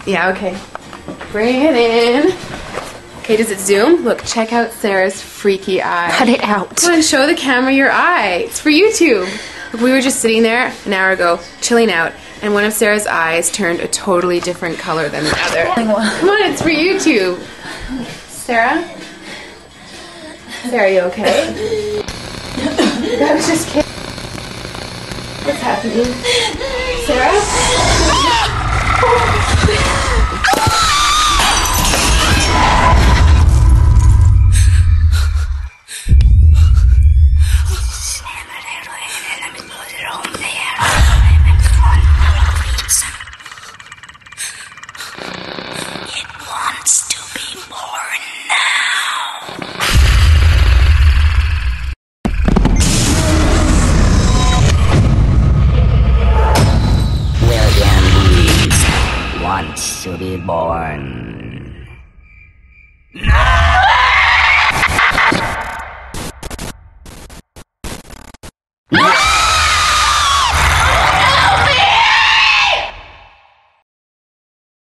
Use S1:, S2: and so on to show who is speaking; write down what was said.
S1: Yeah, okay. Bring it in. Okay, does it zoom? Look, check out Sarah's freaky eye.
S2: Cut it out.
S1: Come on, show the camera your eye. It's for YouTube. Look, we were just sitting there an hour ago, chilling out, and one of Sarah's eyes turned a totally different color than the other. Come on, it's for YouTube. Sarah? Sarah, are you okay? I was just kidding. What's happening? Sarah?
S3: It wants to be born now. William Reeves wants to be born. No!